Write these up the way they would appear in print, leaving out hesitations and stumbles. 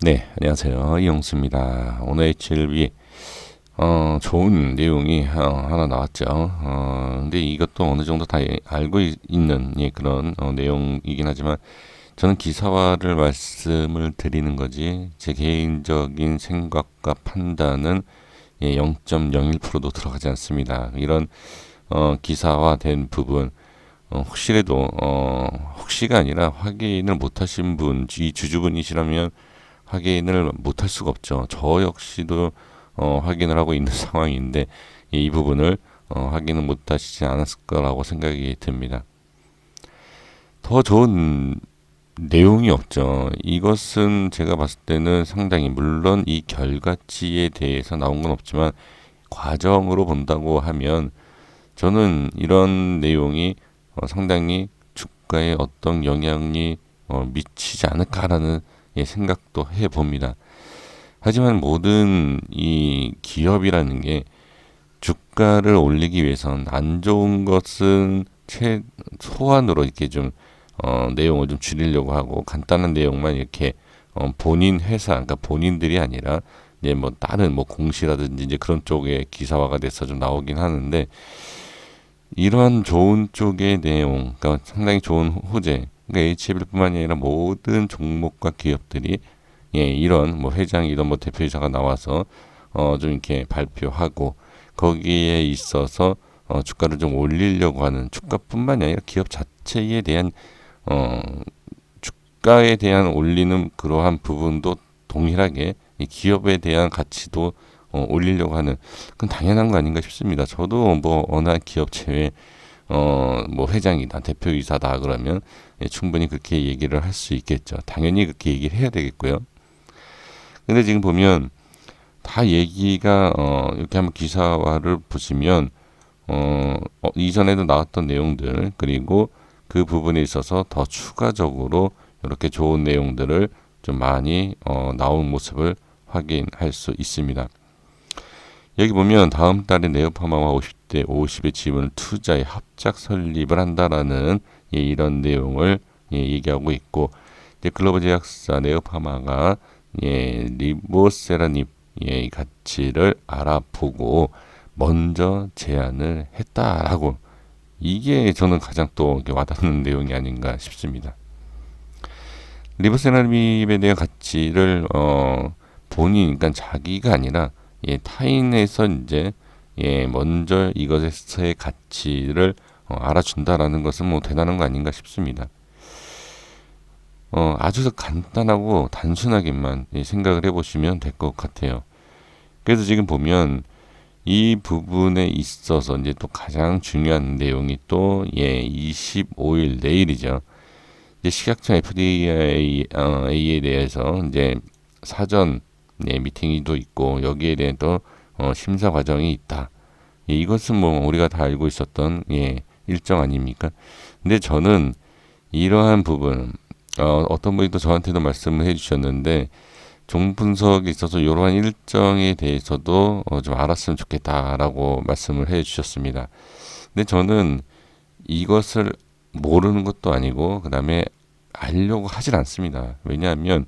네, 안녕하세요. 이영수입니다. 오늘 HLB 좋은 내용이 하나 나왔죠. 근데 이것도 어느 정도 다 알고 있는 그런 내용이긴 하지만 저는 기사화를 말씀을 드리는 거지 제 개인적인 생각과 판단은 0.01%도 들어가지 않습니다. 이런 기사화된 부분 혹시라도 혹시가 아니라 확인을 못하신 분, 이 주주분이시라면 확인을 못할 수가 없죠. 저 역시도 확인을 하고 있는 상황인데 이 부분을 확인을 못하시지 않았을 거라고 생각이 듭니다. 더 좋은 내용이 없죠. 이것은 제가 봤을 때는 상당히 물론 이 결과치에 대해서 나온 건 없지만 과정으로 본다고 하면 저는 이런 내용이 상당히 주가에 어떤 영향이 미치지 않을까라는 생각도 해봅니다. 하지만 모든 이 기업이라는 게 주가를 올리기 위해선 안 좋은 것은 최소한으로 이렇게 좀 내용을 좀 줄이려고 하고 간단한 내용만 이렇게 본인 회사, 그러니까 본인들이 아니라 이제 뭐 다른 뭐 공시라든지 이제 그런 쪽에 기사화가 돼서 좀 나오긴 하는데 이러한 좋은 쪽의 내용, 그러니까 상당히 좋은 호재, 그러니까 HL뿐만이 아니라 모든 종목과 기업들이 이런 뭐 회장이든 뭐 대표이사가 나와서 좀 이렇게 발표하고 거기에 있어서 주가를 좀 올리려고 하는 주가뿐만이 아니라 기업 자체에 대한 어, 주가에 대한 올리는 그러한 부분도 동일하게 이 기업에 대한 가치도 올리려고 하는 그건 당연한 거 아닌가 싶습니다. 저도 뭐 어느 기업 체에 뭐 회장이다 대표이사다 그러면 충분히 그렇게 얘기를 할 수 있겠죠. 당연히 그렇게 얘기를 해야 되겠고요. 근데 지금 보면 다 얘기가 이렇게 한번 기사화를 보시면 이전에도 나왔던 내용들 그리고 그 부분에 있어서 더 추가적으로 이렇게 좋은 내용들을 좀 많이 나온 모습을 확인할 수 있습니다. 여기 보면 다음 달에 네오파마와 50대 50의 지분을 투자에 합작 설립을 한다라는 이런 내용을 얘기하고 있고 이제 글로벌 제약사 네오파마가 리보세라닙 가치를 알아보고 먼저 제안을 했다라고 이게 저는 가장 또 와닿는 내용이 아닌가 싶습니다. 리보세라닙에 대한 가치를 본인, 그러니까 자기가 아니라 타인에서 이제 먼저 이것의 가치를 알아준다라는 것은 뭐 대단한 거 아닌가 싶습니다. 아주 간단하고 단순하게만 생각을 해보시면 될 것 같아요. 그래서 지금 보면 이 부분에 있어서 이제 또 가장 중요한 내용이 또 25일 내일이죠. 이제 식약청 FDA에 대해서 이제 사전 미팅도 있고 여기에 대한 또 심사 과정이 있다. 이것은 뭐 우리가 다 알고 있었던 일정 아닙니까? 근데 저는 이러한 부분 어떤 분이 또 저한테도 말씀을 해주셨는데 종 분석에 있어서 이러한 일정에 대해서도 좀 알았으면 좋겠다라고 말씀을 해주셨습니다. 근데 저는 이것을 모르는 것도 아니고 그 다음에 알려고 하질 않습니다. 왜냐하면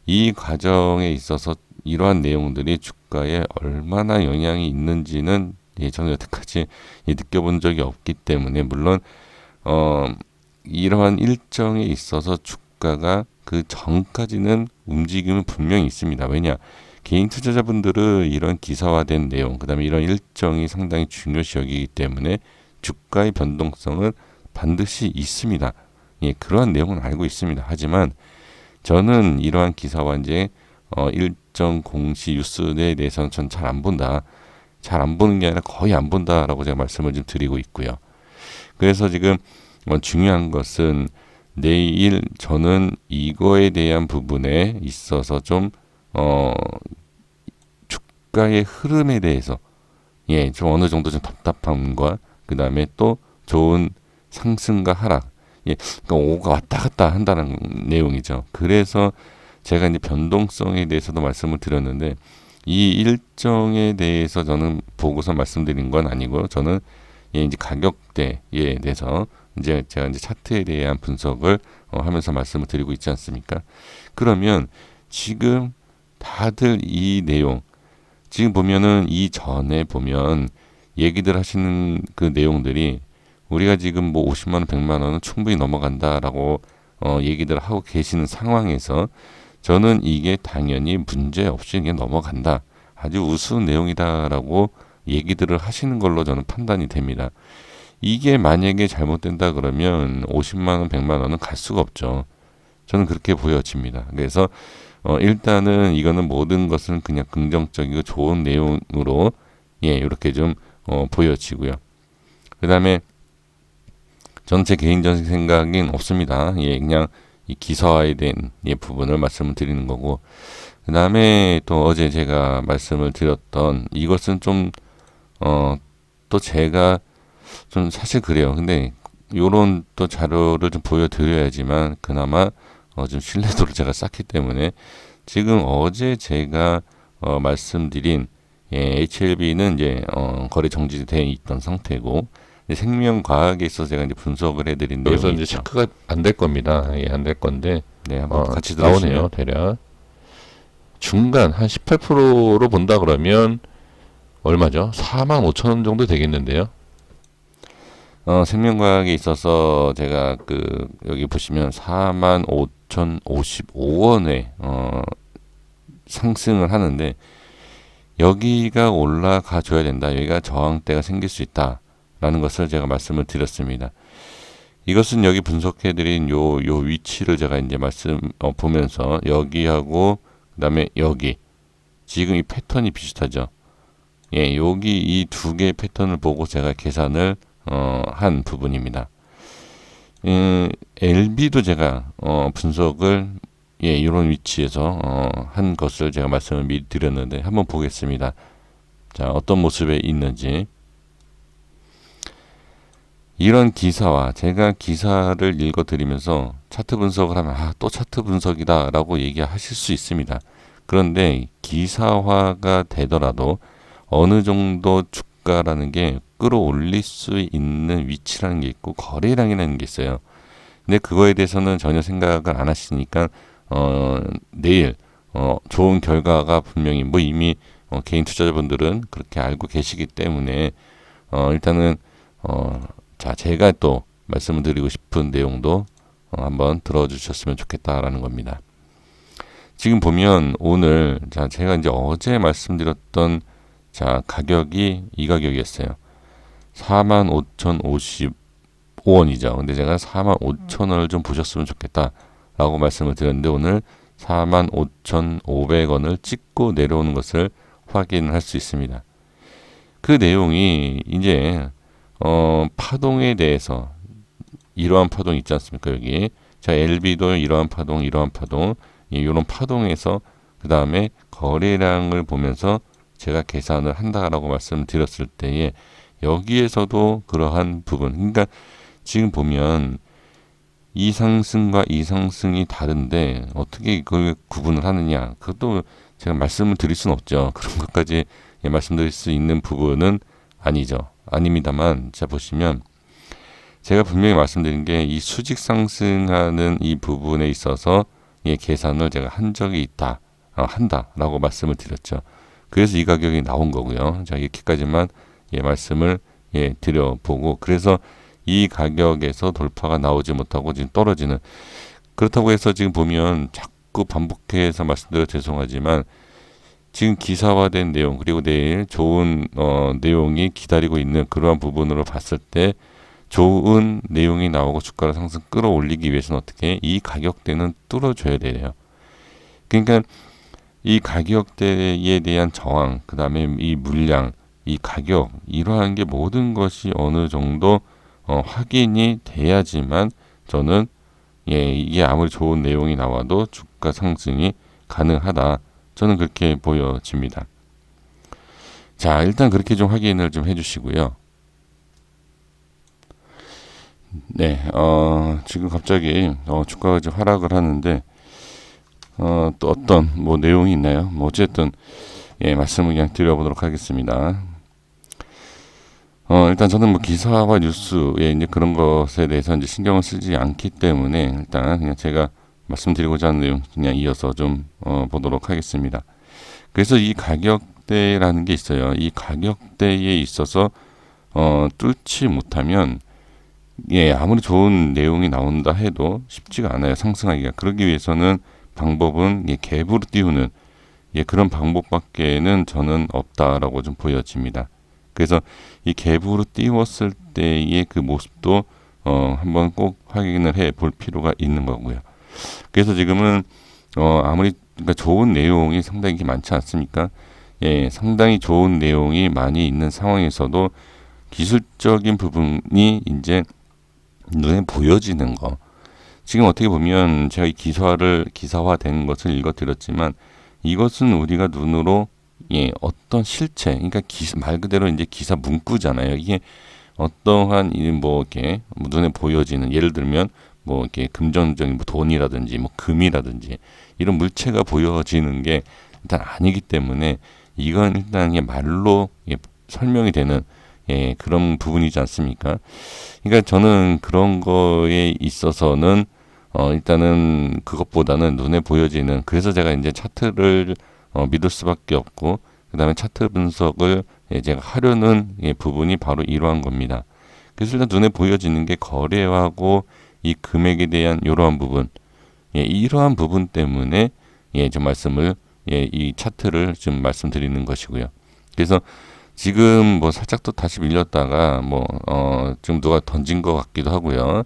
이 과정에 있어서 이러한 내용들이 주가에 얼마나 영향이 있는지는 저는 여태까지 느껴본 적이 없기 때문에 물론 이러한 일정에 있어서 주가가 그 전까지는 움직임은 분명히 있습니다. 왜냐? 개인 투자자분들은 이런 기사화된 내용, 그 다음에 이런 일정이 상당히 중요시 여기기 때문에 주가의 변동성은 반드시 있습니다. 그러한 내용은 알고 있습니다. 하지만 저는 이러한 기사와 이제 일정 공시 뉴스에 대해서는 전 잘 안 본다. 잘 안 보는 게 아니라 거의 안 본다라고 제가 말씀을 좀 드리고 있고요. 그래서 지금 중요한 것은 내일 저는 이거에 대한 부분에 있어서 좀 주가의 흐름에 대해서 좀 어느 정도 좀 답답함과 그 다음에 또 좋은 상승과 하락, 그러니까 오가 왔다 갔다 한다는 내용이죠. 그래서 제가 이제 변동성에 대해서도 말씀을 드렸는데 이 일정에 대해서 저는 보고서 말씀드린 건 아니고 저는 이제 가격대에 대해서 이제 제가 이제 차트에 대한 분석을 하면서 말씀을 드리고 있지 않습니까? 그러면 지금 다들 이 내용, 지금 보면은 이전에 보면 얘기들 하시는 그 내용들이 우리가 지금 뭐 50만 원, 100만 원은 충분히 넘어간다라고 얘기들 하고 계시는 상황에서 저는 이게 당연히 문제 없이 이게 넘어간다. 아주 우스운 내용이다라고 얘기들을 하시는 걸로 저는 판단이 됩니다. 이게 만약에 잘못된다 그러면 50만 원, 100만 원은 갈 수가 없죠. 저는 그렇게 보여집니다. 그래서 일단은 이거는 모든 것은 그냥 긍정적이고 좋은 내용으로 이렇게 좀 보여지고요. 그 다음에 저는 제 개인적인 생각은 없습니다. 그냥 이 기사화에 대한 부분을 말씀을 드리는 거고, 그 다음에 또 어제 제가 말씀을 드렸던 이것은 좀 또 제가 좀 사실 그래요. 근데 요런 또 자료를 좀 보여드려야지만 그나마 좀 신뢰도를 제가 쌓기 때문에 지금 어제 제가 말씀드린 HLB는 이제 거래 정지되어 있던 상태고, 생명과학에 있어서 제가 이제 분석을 해드린 여기서 내용이 이제 있죠. 체크가 안 될 겁니다. 안 될 건데 네, 한번 같이 나오네요. 들어주시면. 대략 중간 한 18%로 본다 그러면 얼마죠? 45,000원 정도 되겠는데요. 생명과학에 있어서 제가 여기 보시면 45,055원에 상승을 하는데, 여기가 올라가 줘야 된다. 여기가 저항대가 생길 수 있다라는 것을 제가 말씀을 드렸습니다. 이것은 여기 분석해드린 요 위치를 제가 이제 보면서 여기하고 그다음에 여기 지금 이 패턴이 비슷하죠. 여기 이 두 개의 패턴을 보고 제가 계산을 한 부분입니다. LB도 제가 분석을 이런 위치에서 한 것을 제가 말씀을 미리 드렸는데 한번 보겠습니다. 자, 어떤 모습에 있는지. 이런 기사와 제가 기사를 읽어드리면서 차트 분석을 하면 또 차트 분석이다 라고 얘기하실 수 있습니다. 그런데 기사화가 되더라도 어느 정도 주가라는 게 끌어올릴 수 있는 위치라는 게 있고 거래량이라는 게 있어요. 근데 그거에 대해서는 전혀 생각을 안 하시니까 내일 좋은 결과가 분명히 뭐 이미 개인 투자자분들은 그렇게 알고 계시기 때문에 일단은 자, 제가 또 말씀을 드리고 싶은 내용도 한번 들어주셨으면 좋겠다라는 겁니다. 지금 보면 오늘 자, 제가 이제 어제 말씀드렸던 자, 가격이 이 가격이었어요. 45,055원이죠. 근데 제가 45,000원을 좀 보셨으면 좋겠다라고 말씀을 드렸는데 오늘 45,500원을 찍고 내려오는 것을 확인할 수 있습니다. 그 내용이 이제 파동에 대해서 이러한 파동 있지 않습니까? 여기 자, LB도 이러한 파동, 이러한 파동에서 그 다음에 거래량을 보면서 제가 계산을 한다라고 말씀드렸을 때에 여기에서도 그러한 부분, 그러니까 지금 보면 이 상승과 이 상승이 다른데 어떻게 이걸 구분을 하느냐, 그것도 제가 말씀을 드릴 수는 없죠. 그런 것까지 말씀드릴 수 있는 부분은 아닙니다만, 자 보시면 제가 분명히 말씀드린 게 이 수직 상승하는 이 부분에 있어서 계산을 제가 한 적이 있다, 한다라고 말씀을 드렸죠. 그래서 이 가격이 나온 거고요. 자, 이렇게까지만 말씀을 드려보고, 그래서 이 가격에서 돌파가 나오지 못하고 지금 떨어지는, 그렇다고 해서 지금 보면 자꾸 반복해서 말씀드려 죄송하지만 지금 기사화된 내용, 그리고 내일 좋은 내용이 기다리고 있는 그러한 부분으로 봤을 때 좋은 내용이 나오고 주가를 상승 끌어올리기 위해서는 어떻게 이 가격대는 뚫어줘야 돼요. 그러니까 이 가격대에 대한 저항, 그 다음에 이 물량, 이 가격, 이러한 게 모든 것이 어느 정도 확인이 돼야지만 저는 이게 아무리 좋은 내용이 나와도 주가 상승이 가능하다, 저는 그렇게 보여집니다. 자, 일단 그렇게 좀 확인을 좀 해주시고요. 네, 지금 갑자기 주가가 좀 하락을 하는데 또 어떤 뭐 내용이 있나요? 뭐 어쨌든 말씀을 그냥 드려보도록 하겠습니다. 일단 저는 뭐 기사와 뉴스에 이제 그런 것에 대해서 이제 신경을 쓰지 않기 때문에 일단 그냥 제가 말씀드리고자 하는 내용 그냥 이어서 좀 보도록 하겠습니다. 그래서 이 가격대라는 게 있어요. 이 가격대에 있어서 뚫지 못하면 아무리 좋은 내용이 나온다 해도 쉽지가 않아요. 상승하기가. 그러기 위해서는 방법은 갭으로 띄우는 그런 방법밖에는 저는 없다라고 좀 보여집니다. 그래서 이 갭으로 띄웠을 때의 그 모습도 한번 꼭 확인을 해 볼 필요가 있는 거고요. 그래서 지금은 아무리 그러니까 좋은 내용이 상당히 많지 않습니까? 상당히 좋은 내용이 많이 있는 상황에서도 기술적인 부분이 이제 눈에 보여지는 거. 지금 어떻게 보면 제가 이 기사화된 것을 읽어드렸지만 이것은 우리가 눈으로 어떤 실체, 그러니까 말 그대로 이제 기사 문구잖아요. 이게 어떠한 이렇게 눈에 보여지는, 예를 들면 이렇게 금전적인 돈이라든지 금이라든지 이런 물체가 보여지는 게 일단 아니기 때문에 이건 일단 말로 설명이 되는 그런 부분이지 않습니까? 그러니까 저는 그런 거에 있어서는 일단은 그것보다는 눈에 보여지는, 그래서 제가 이제 차트를 믿을 수밖에 없고 그 다음에 차트 분석을 제가 하려는 부분이 바로 이러한 겁니다. 그래서 일단 눈에 보여지는 게 거래하고 이 금액에 대한 이러한 부분, 이러한 부분 때문에 좀 말씀을 이 차트를 좀 말씀드리는 것이고요. 그래서 지금 살짝 또 다시 밀렸다가 좀 누가 던진 것 같기도 하고요.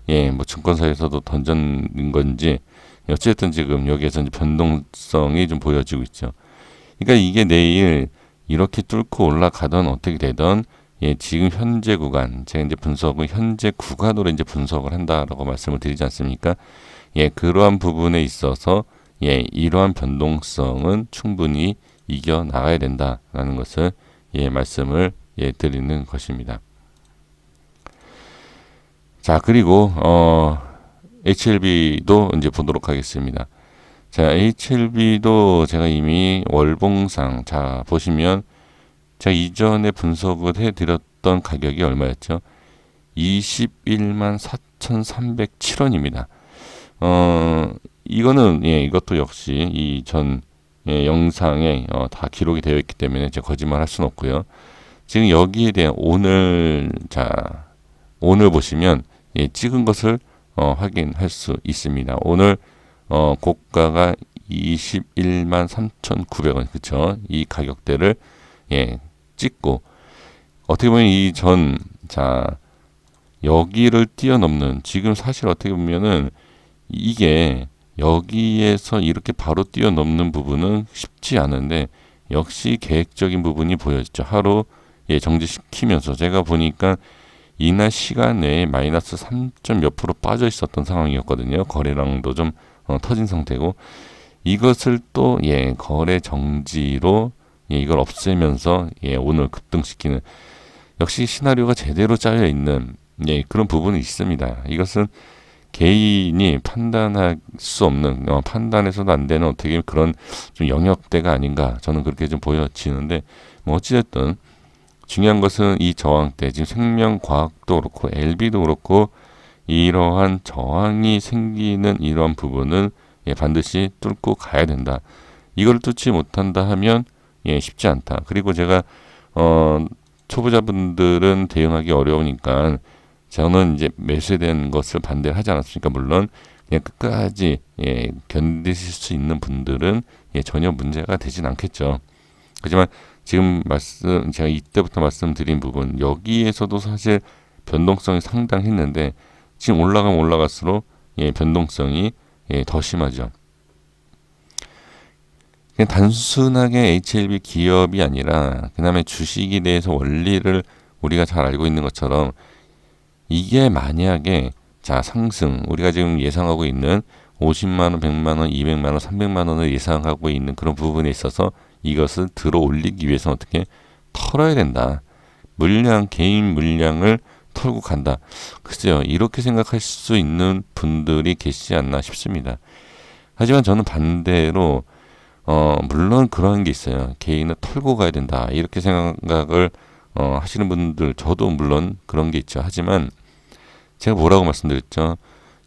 증권사에서도 던진 건지 어쨌든 지금 여기에서 이제 변동성이 좀 보여지고 있죠. 그러니까 이게 내일 이렇게 뚫고 올라가던 어떻게 되던 지금 현재 구간, 제가 이제 분석을 현재 구간으로 이제 분석을 한다라고 말씀을 드리지 않습니까? 그러한 부분에 있어서 이러한 변동성은 충분히 이겨 나가야 된다라는 것을 말씀을 드리는 것입니다. 자, 그리고 HLB도 이제 보도록 하겠습니다. 자, HLB도 제가 이미 월봉상, 자 보시면 제가 이전에 분석을 해드렸던 가격이 얼마였죠? 21만 4,307원입니다. 이거는 이것도 역시 이 전 영상에 다 기록이 되어 있기 때문에 제가 거짓말 할 수는 없고요. 지금 여기에 대한 오늘 보시면 찍은 것을 확인할 수 있습니다. 오늘 고가가 21만 3,900원, 그쵸? 이 가격대를 찍고 어떻게 보면 여기를 뛰어넘는, 지금 사실 어떻게 보면은 이게 여기에서 이렇게 바로 뛰어넘는 부분은 쉽지 않은데 역시 계획적인 부분이 보여지죠. 하루 정지시키면서 제가 보니까 이날 시간 내에 마이너스 3점 몇 프로 빠져 있었던 상황이었거든요. 거래량도 좀 터진 상태고 이것을 또 거래 정지로 이걸 없애면서 오늘 급등시키는, 역시 시나리오가 제대로 짜여 있는 그런 부분이 있습니다. 이것은 개인이 판단할 수 없는, 판단해서도 안 되는 어떻게 그런 좀 영역대가 아닌가, 저는 그렇게 좀 보여지는데 어찌됐든 중요한 것은 이 저항대, 지금 생명과학도 그렇고 LB도 그렇고 이러한 저항이 생기는 이러한 부분을 반드시 뚫고 가야 된다. 이걸 뚫지 못한다 하면 쉽지 않다. 그리고 제가 초보자분들은 대응하기 어려우니까 저는 이제 매수된 것을 반대를 하지 않았습니까? 물론 그냥 끝까지 견디실 수 있는 분들은 전혀 문제가 되진 않겠죠. 하지만 지금 제가 이때부터 말씀드린 부분, 여기에서도 사실 변동성이 상당했는데 지금 올라가면 올라갈수록 변동성이 더 심하죠. 그냥 단순하게 HLB 기업이 아니라 그 다음에 주식에 대해서 원리를 우리가 잘 알고 있는 것처럼 이게 만약에 상승, 우리가 지금 예상하고 있는 50만원, 100만원, 200만원, 300만원을 예상하고 있는 그런 부분에 있어서 이것을 들어 올리기 위해서는 어떻게 털어야 된다. 개인 물량을 털고 간다. 글쎄요, 이렇게 생각할 수 있는 분들이 계시지 않나 싶습니다. 하지만 저는 반대로 물론 그런 게 있어요. 개인을 털고 가야 된다. 이렇게 생각을 하시는 분들, 저도 물론 그런 게 있죠. 하지만 제가 뭐라고 말씀드렸죠?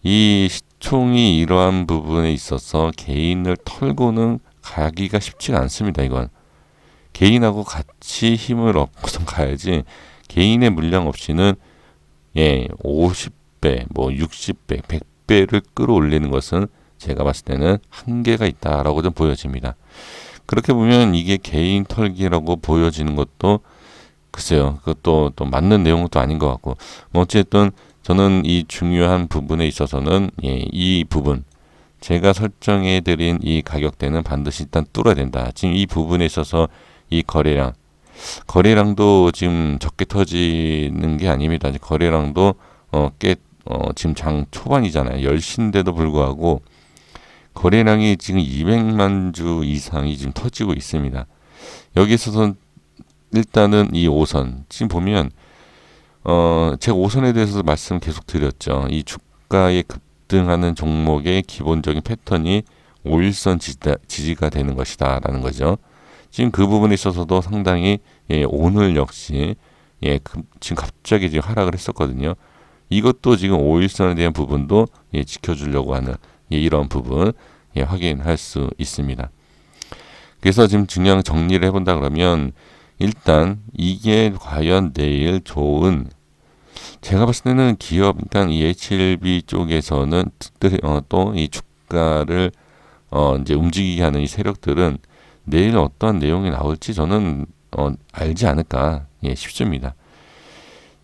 이 시총이 이러한 부분에 있어서 개인을 털고는 가기가 쉽지가 않습니다. 이건 개인하고 같이 힘을 얻고선 가야지 개인의 물량 없이는 50배, 뭐 60배, 100배를 끌어올리는 것은 제가 봤을 때는 한계가 있다라고 좀 보여집니다. 그렇게 보면 이게 개인 털기라고 보여지는 것도 글쎄요, 그것도 또 맞는 내용도 아닌 것 같고, 뭐 어쨌든 저는 이 중요한 부분에 있어서는 이 부분 제가 설정해드린 이 가격대는 반드시 일단 뚫어야 된다. 지금 이 부분에 있어서 이 거래량도 지금 적게 터지는 게 아닙니다. 거래량도 지금 장 초반이잖아요. 10시인데도 불구하고 거래량이 지금 200만 주 이상이 지금 터지고 있습니다. 여기 있어서 일단은 이 5선 지금 보면 제가 5선에 대해서 말씀 계속 드렸죠. 이 주가에 급등하는 종목의 기본적인 패턴이 5일선 지지가 되는 것이다 라는 거죠. 지금 그 부분에 있어서도 상당히 오늘 역시 지금 갑자기 지금 하락을 했었거든요. 이것도 지금 5일선에 대한 부분도 지켜주려고 하는 이런 부분 확인할 수 있습니다. 그래서 지금 중요한 정리를 해본다 그러면 일단 이게 과연 내일 좋은 제가 봤을 때는 기업 일단 이 H1B 쪽에서는 또 이 주가를 이제 움직이게 하는 이 세력들은 내일 어떤 내용이 나올지 저는 알지 않을까 싶습니다.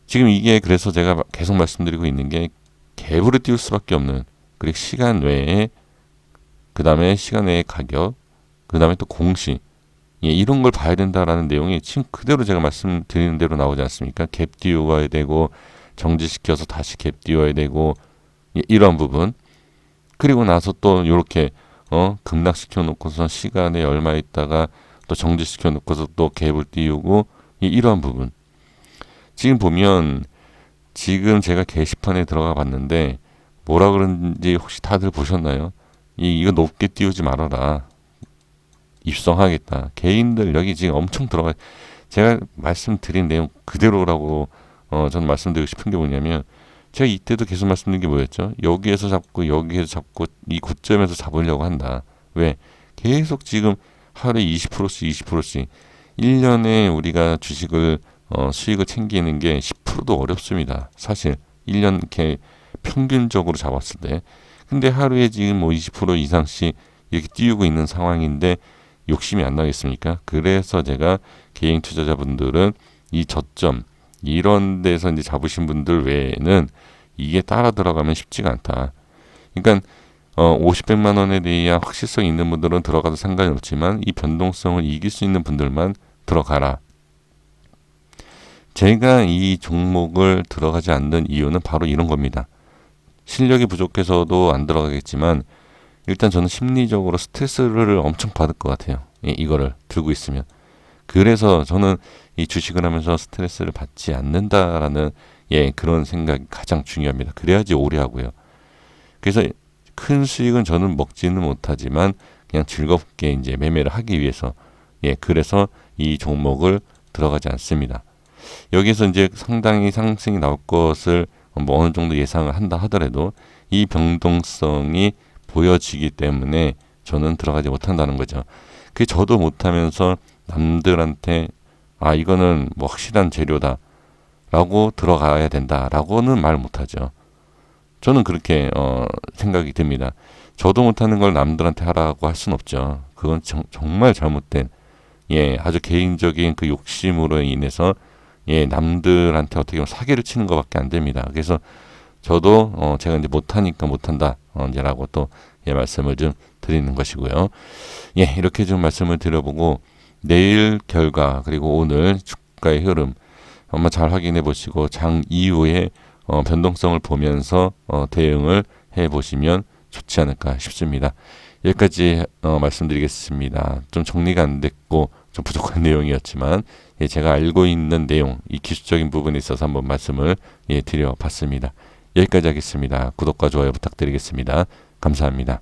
지금 이게 그래서 제가 계속 말씀드리고 있는 게 갭으로 띄울 수밖에 없는 그리고 시간 외에 그 다음에 시간 외의 가격 그 다음에 또 공시 이런 걸 봐야 된다라는 내용이 지금 그대로 제가 말씀드리는 대로 나오지 않습니까? 갭 띄워야 되고 정지시켜서 다시 갭 띄워야 되고 이런 부분 그리고 나서 또 이렇게 급락시켜 놓고서 시간에 얼마 있다가 또 정지시켜 놓고서 또 갭을 띄우고 이런 부분 지금 보면 지금 제가 게시판에 들어가 봤는데 뭐라 그러는지 혹시 다들 보셨나요? 이거 높게 띄우지 말아라. 입성하겠다. 개인들 여기 지금 엄청 들어가. 제가 말씀드린 내용 그대로라고 저는 말씀드리고 싶은 게 뭐냐면 제가 이때도 계속 말씀드린 게 뭐였죠? 여기에서 잡고 여기에서 잡고 이 고점에서 잡으려고 한다. 왜? 계속 지금 하루에 20%씩 20%씩 1년에 우리가 주식을 수익을 챙기는 게 10%도 어렵습니다. 사실 1년 이렇게 평균적으로 잡았을 때. 근데 하루에 지금 뭐 20% 이상씩 이렇게 띄우고 있는 상황인데 욕심이 안 나겠습니까? 그래서 제가 개인 투자자분들은 이 저점 이런 데서 이제 잡으신 분들 외에는 이게 따라 들어가면 쉽지가 않다. 그러니까 50, 100만 원에 대한 확실성 있는 분들은 들어가도 상관이 없지만 이 변동성을 이길 수 있는 분들만 들어가라. 제가 이 종목을 들어가지 않는 이유는 바로 이런 겁니다. 실력이 부족해서도 안 들어가겠지만 일단 저는 심리적으로 스트레스를 엄청 받을 것 같아요. 이거를 들고 있으면. 그래서 저는 이 주식을 하면서 스트레스를 받지 않는다라는 그런 생각이 가장 중요합니다. 그래야지 오래 하고요. 그래서 큰 수익은 저는 먹지는 못하지만 그냥 즐겁게 이제 매매를 하기 위해서 그래서 이 종목을 들어가지 않습니다. 여기서 이제 상당히 상승이 나올 것을 뭐 어느 정도 예상을 한다 하더라도 이 변동성이 보여지기 때문에 저는 들어가지 못한다는 거죠. 그 저도 못하면서 남들한테 이거는 뭐 확실한 재료다 라고 들어가야 된다 라고는 말 못하죠. 저는 그렇게 생각이 듭니다. 저도 못하는 걸 남들한테 하라고 할 수는 없죠. 그건 정말 잘못된 아주 개인적인 그 욕심으로 인해서 남들한테 어떻게 보면 사기를 치는 것밖에 안 됩니다. 그래서 저도 제가 이제 못하니까 못한다 이제라고 또 말씀을 좀 드리는 것이고요. 이렇게 좀 말씀을 드려보고 내일 결과 그리고 오늘 주가의 흐름 한번 잘 확인해 보시고 장 이후에 변동성을 보면서 대응을 해 보시면 좋지 않을까 싶습니다. 여기까지 말씀드리겠습니다. 좀 정리가 안 됐고 좀 부족한 내용이었지만 제가 알고 있는 내용, 이 기술적인 부분에 있어서 한번 말씀을 드려봤습니다. 여기까지 하겠습니다. 구독과 좋아요 부탁드리겠습니다. 감사합니다.